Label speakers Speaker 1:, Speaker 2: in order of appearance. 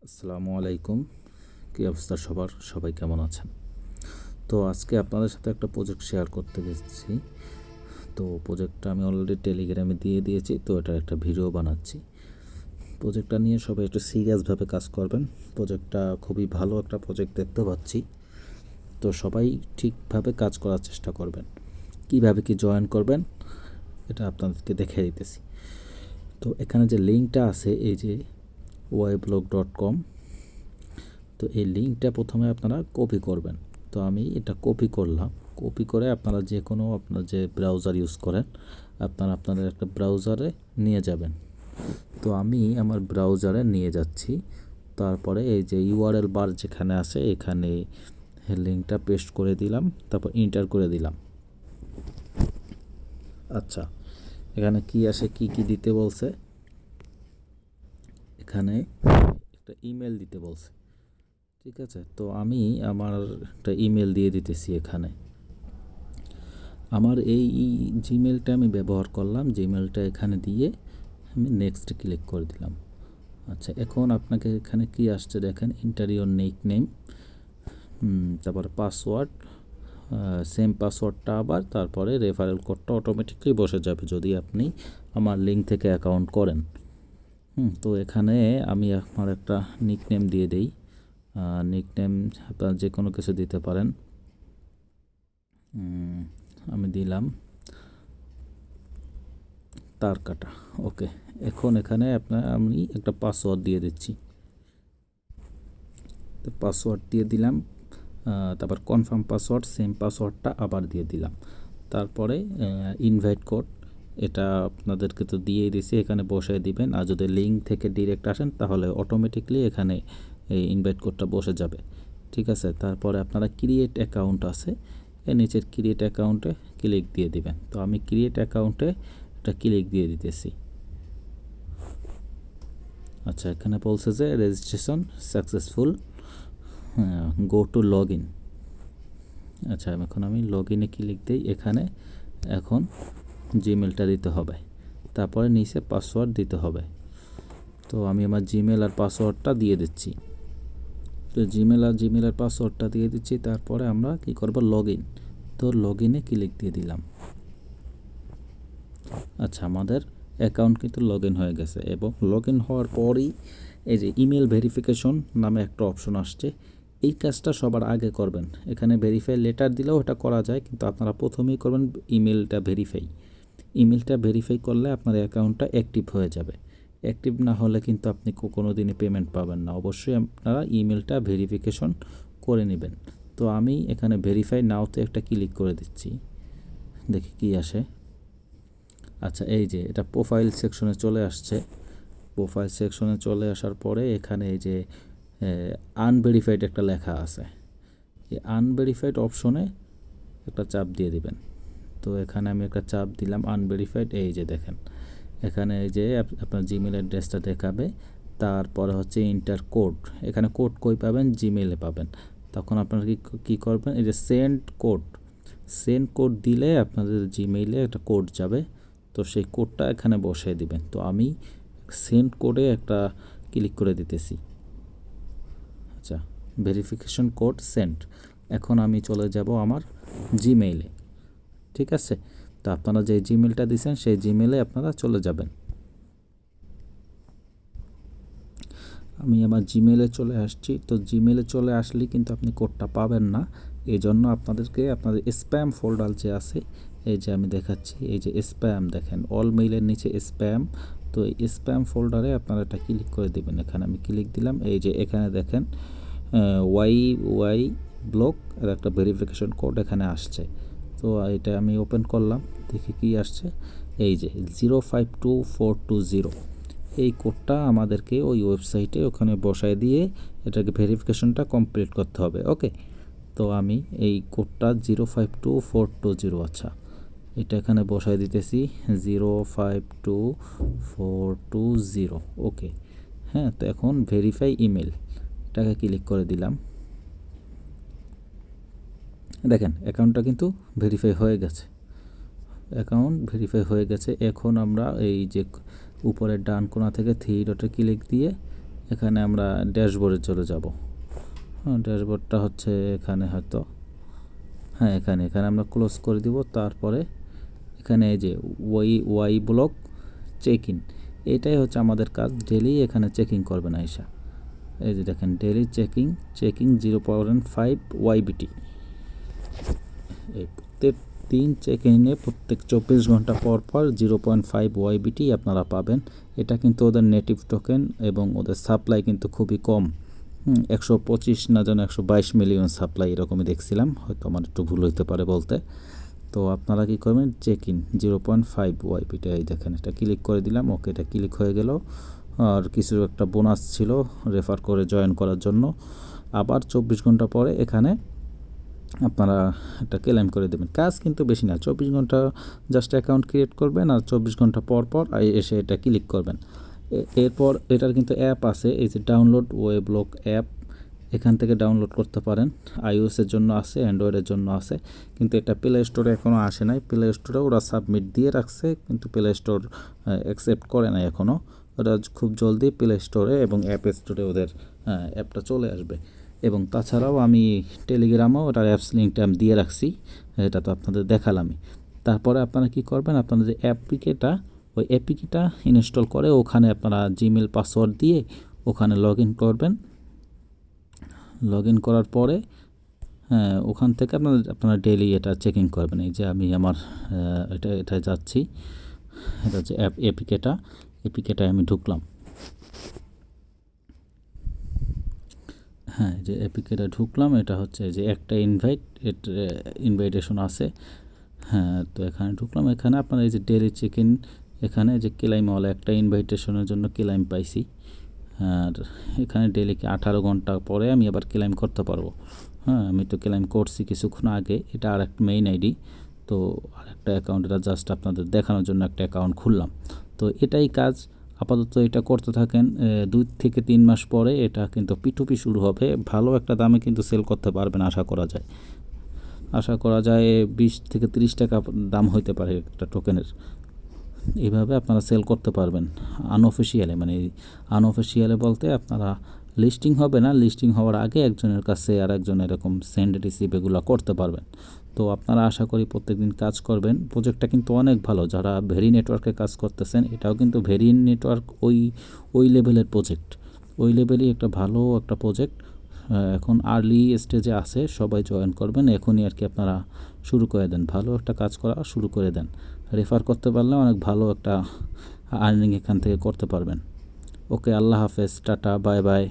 Speaker 1: আসসালামু আলাইকুম। কী অবস্থা সবার? সবাই কেমন আছেন? তো আজকে আপনাদের সাথে একটা প্রজেক্ট শেয়ার করতে গেছি। তো প্রজেক্টটা আমি অলরেডি টেলিগ্রামে দিয়ে দিয়েছি, তো এটার একটা ভিডিও বানাচ্ছি। প্রজেক্টটা নিয়ে সবাই একটু সিরিয়াসভাবে কাজ করবেন। প্রজেক্টটা খুবই ভালো একটা প্রজেক্ট দেখতে পাচ্ছি। তো সবাই ঠিকভাবে কাজ করার চেষ্টা করবেন। কিভাবে কি জয়েন করবেন এটা আপনাদেরকে দেখিয়ে দিতেছি। তো এখানে যে লিঙ্কটা আছে, এই যে yblog.com, তো এই লিঙ্কটা প্রথমে আপনারা কপি করবেন। তো আমি এটা কপি করলাম। কপি করে আপনারা যে কোনো আপনার যে ব্রাউজার ইউজ করেন আপনাদের একটা ব্রাউজারে নিয়ে যাবেন। তো আমি আমার ব্রাউজারে নিয়ে যাচ্ছি। তারপরে এই যে ইউআরএল বার যেখানে আছে এখানে লিঙ্কটা পেস্ট করে দিলাম, তারপর এন্টার করে দিলাম। আচ্ছা, এখানে কি আসে, কি কি দিতে বলছে? এখানে একটা ইমেল দিতে বলছে। ঠিক আছে, তো আমি আমার একটা ইমেল দিয়ে দিতেছি। এখানে আমার এই জিমেলটা আমি ব্যবহার করলাম। জিমেলটা এখানে দিয়ে আমি নেক্সট ক্লিক করে দিলাম। আচ্ছা, এখন আপনাকে এখানে কি আসছে দেখেন, এন্টার ইওর নিকনেম, তারপর পাসওয়ার্ড, সেম পাসওয়ার্ডটা আবার, তারপরে রেফারেল কোডটা অটোমেটিকলি বসে যাবে যদি আপনি আমার লিঙ্ক থেকে অ্যাকাউন্ট করেন। তো এখানে আমি আমার একটা নিকনেম দিয়ে দেই। নিকনেম আপনারা যে কোনো কিছু দিতে পারেন। আমি দিলাম তার কাটা। ওকে, এখন এখানে আমি একটা পাসওয়ার্ড দিয়ে দিচ্ছি। তো পাসওয়ার্ড দিয়ে দিলাম, তারপর কনফার্ম পাসওয়ার্ড, সেম পাসওয়ার্ডটা আবার দিয়ে দিলাম। তারপরে ইনভাইট কোড, এটা আপনাদেরকে তো দিয়েই দিয়েছি, এখানে বসায় দিবেন। আর যদি লিঙ্ক থেকে ডিরেক্ট আসেন তাহলে অটোমেটিকলি এখানে এই ইনভাইট কোডটা বসে যাবে। ঠিক আছে, তারপরে আপনারা ক্রিয়েট অ্যাকাউন্ট আছে, এর নিচের ক্রিয়েট অ্যাকাউন্টে ক্লিক দিয়ে দিবেন। তো আমি ক্রিয়েট অ্যাকাউন্টে একটা ক্লিক দিয়ে দিতেছি। আচ্ছা, এখানে বলছে যে registration successful, go to log in. আচ্ছা, এখন আমি লগ ইনে ক্লিক দিই। এখানে এখন জিমেলটা দিতে হবে, তারপরে নিচে পাসওয়ার্ড দিতে হবে। তো আমি আমার জিমেল আর পাসওয়ার্ডটা দিয়ে দিচ্ছি। তো জিমেলের পাসওয়ার্ডটা দিয়ে দিচ্ছি। তারপরে আমরা কি করব, লগ ইন। তো লগ ইনে ক্লিক দিয়ে দিলাম। আচ্ছা, আমাদের অ্যাকাউন্ট কিন্তু লগ ইন হয়ে গেছে। এবং লগ ইন হওয়ার পরই এই যে ইমেল ভেরিফিকেশন নামে একটা অপশন আসছে, এই কাজটা সবার আগে করবেন। এখানে ভেরিফাই লেটার দিলেও এটা করা যায়, কিন্তু আপনারা প্রথমেই করবেন ইমেলটা ভেরিফাই। ইমেলটা ভেরিফাই করলে আপনার অ্যাকাউন্টটা অ্যাক্টিভ হয়ে যাবে। অ্যাক্টিভ না হলে কিন্তু আপনি কোনো দিনই পেমেন্ট পাবেন না। অবশ্যই আপনারা ইমেলটা ভেরিফিকেশন করে নেবেন। তো আমি এখানে ভেরিফাই নাওতে একটা ক্লিক করে দিচ্ছি, দেখি কি আসে। আচ্ছা, এই যে এটা প্রোফাইল সেকশনে চলে আসছে। প্রোফাইল সেকশনে চলে আসার পরে এখানে এই যে আনভেরিফাইড একটা লেখা আছে, এই আনভেরিফাইড অপশনে একটা চাপ দিয়ে দিবেন। তো এখানে আমি একটা চাপ দিলাম আনভেরিফাইড। এই যে দেখেন এখানে এই যে আপনার জিমেল অ্যাড্রেসটা দেখাবে, তারপরে হচ্ছে ইন্টার কোড। এখানে কোড কই পাবেন, জিমেলে পাবেন। তখন আপনারা কী করবেন, এই যে সেন্ড কোড দিলে আপনাদের জিমেইলে একটা কোড যাবে। তো সেই কোডটা এখানে বসিয়ে দিবেন। তো আমি সেন্ড কোডে একটা ক্লিক করে দিতেছি। আচ্ছা, ভেরিফিকেশন কোড সেন্ড। এখন আমি চলে যাব আমার জিমেইলে। ঠিক আছে, তো আপনারা যে জিমেলটা দিয়েছেন সেই জিমেলে আপনারা চলে যাবেন। আমি আমার জিমেলে চলে আসছি। তো জিমেলে চলে আসলে কিন্তু আপনি কোডটা পাবেন না। এই জন্য আপনাদেরকে আপনাদের স্প্যাম ফোল্ডার যে আছে, এই যে আমি দেখাচ্ছি, এই যে স্প্যাম দেখেন, অল মেইলের নিচে স্প্যাম। তো এই স্প্যাম ফোল্ডারে আপনারা এটা ক্লিক করে দেবেন। এখানে আমি ক্লিক দিলাম। এই যে এখানে দেখেন ওয়াই ব্লক আর একটা ভেরিফিকেশন কোড এখানে আসছে। তো এটা আমি ওপেন করলাম, দেখি কি আসছে। এই যে 052420, এই কোডটা আমাদেরকে ওই ওয়েবসাইটে ওখানে বসায় দিয়ে এটাকে ভেরিফিকেশনটা কমপ্লিট করতে হবে। ওকে, তো আমি এই কোডটা 052420, আচ্ছা এটা এখানে বসায় দিতেছি 052420। ওকে, হ্যাঁ, তো এখন ভেরিফাই ইমেল এটাকে ক্লিক করে দিলাম। দেখেন অ্যাকাউন্টটা কিন্তু ভেরিফাই হয়ে গেছে। এখন আমরা এই যে উপরের ডান কোণা থেকে থ্রি ডটে ক্লিক দিয়ে এখানে আমরা ড্যাশবোর্ডে চলে যাব। হ্যাঁ, ড্যাশবোর্ডটা হচ্ছে এখানে হয়তো, হ্যাঁ এখানে আমরা ক্লোজ করে দিব। তারপরে এখানে এই যে ওয়াই ব্লক চেক ইন, এটাই হচ্ছে আমাদের কাজ। ডেলি এখানে চেকিং করবেন আইসা, এই যে দেখেন ডেলি চেকিং 0.5 ওয়াইবিটি। এই প্রত্যেক দিন চেক ইনে প্রত্যেক 24 ঘন্টা পর 0.5 ওয়াইবিটি আপনারা পাবেন। এটা কিন্তু ওদের নেটিভ টোকেন এবং ওদের সাপ্লাই কিন্তু খুবই কম। 125 না যেন 122 মিলিয়ন সাপ্লাই এরকমই দেখছিলাম, হয়তো আমার একটু ভুল হইতে পারে বলতে। তো আপনারা কি করবেন, চেক ইন 0.5 ওয়াইপিটা, এই দেখেন এটা ক্লিক করে দিলাম। ওকে, এটা ক্লিক হয়ে গেল। আর কিছু একটা বোনাস ছিল রেফার করে জয়েন করার জন্য। আবার 24 ঘন্টা পরে এখানে আপনারা একটা ক্লেম করে দেবেন। কাজ কিন্তু বেশি না, 24 ঘন্টা জাস্ট অ্যাকাউন্ট ক্রিয়েট করবেন আর 24 ঘন্টা পর এসে এটা ক্লিক করবেন। এরপর এটার কিন্তু অ্যাপ আছে, এই যে ডাউনলোড ওয়েব্লক অ্যাপ, এখান থেকে ডাউনলোড করতে পারেন। iOS-এর জন্য আছে, অ্যান্ড্রয়েডের জন্য আছে, কিন্তু এটা প্লে স্টোরে এখনও আসে নাই। প্লে স্টোরে ওরা সাবমিট দিয়ে রাখছে, কিন্তু প্লে স্টোর অ্যাকসেপ্ট করে নাই এখনও। ওরা খুব জলদি প্লে স্টোরে এবং অ্যাপ স্টোরে ওদের অ্যাপটা চলে আসবে। এবং তাছাড়াও আমি টেলিগ্রামেও ওটার অ্যাপস লিঙ্কটা আমি দিয়ে রাখছি, এটা তো আপনাদের দেখালামই। তারপরে আপনারা কি করবেন, আপনাদের যে অ্যাপিকেটা, ওই অ্যাপিকেটা ইনস্টল করে ওখানে আপনারা জিমেল পাসওয়ার্ড দিয়ে ওখানে লগ ইন করবেন। লগ ইন করার পরে ওখান থেকে আপনারা ডেইলি এটা চেকিং করবেন। এই যে আমি আমার এটা যাচ্ছি, এটা হচ্ছে এপিকেটায় আমি ঢুকলাম। হ্যাঁ, যে এপিকেটা ঢুকলাম, এটা হচ্ছে যে একটা ইনভাইটেশন আছে। হ্যাঁ, তো এখানে ঢুকলাম। এখানে আপনারা এই যে ডেইলি চেকিং, এখানে যে ক্লাইমওয়ালা একটা ইনভাইটেশনের জন্য ক্লাইম পাইছি। আর এখানে ডেইলি 18 ঘন্টা পরে আমি আবার ক্লেম করতে পারবো। হ্যাঁ, আমি তো ক্লেম করছি কিছুক্ষণ আগে। এটা আর একটা মেইন আইডি, তো আর একটা অ্যাকাউন্ট, এটা জাস্ট আপনাদের দেখানোর জন্য একটা অ্যাকাউন্ট খুললাম। তো এটাই কাজ, আপাতত এটা করতে থাকেন। 2 থেকে 3 মাস পরে এটা কিন্তু P2P শুরু হবে। ভালো একটা দামে কিন্তু সেল করতে পারবেন আশা করা যায় 20 থেকে 30 টাকা দাম হইতে পারে একটা টোকেনের। এইভাবে আপনারা সেল করতে পারবেন আনঅফিসিয়ালে বলতে আপনারা লিস্টিং হবে না, লিস্টিং হওয়ার আগে একজনের কাছে আর একজন এরকম সেন্ড রিসিভ এগুলো করতে পারবেন। তো আপনারা আশা করি প্রত্যেকদিন কাজ করবেন। প্রজেক্টটা কিন্তু অনেক ভালো, যারা ভেরি নেটওয়ার্কে কাজ করতেছেন, এটাও কিন্তু ভেরি নেটওয়ার্ক ওই লেভেলের প্রজেক্ট, ওই লেভেলই একটা ভালো একটা প্রজেক্ট। এখন আর্লি স্টেজে আছে, সবাই জয়েন করবেন এখনই আর কি। আপনারা শুরু করে দেন, ভালো একটা কাজ করা শুরু করে দেন। রেফার করতে পারলে অনেক ভালো একটা আর্নিং এখান থেকে করতে পারবেন। ওকে, আল্লাহ হাফেজ, টাটা, বাই বাই।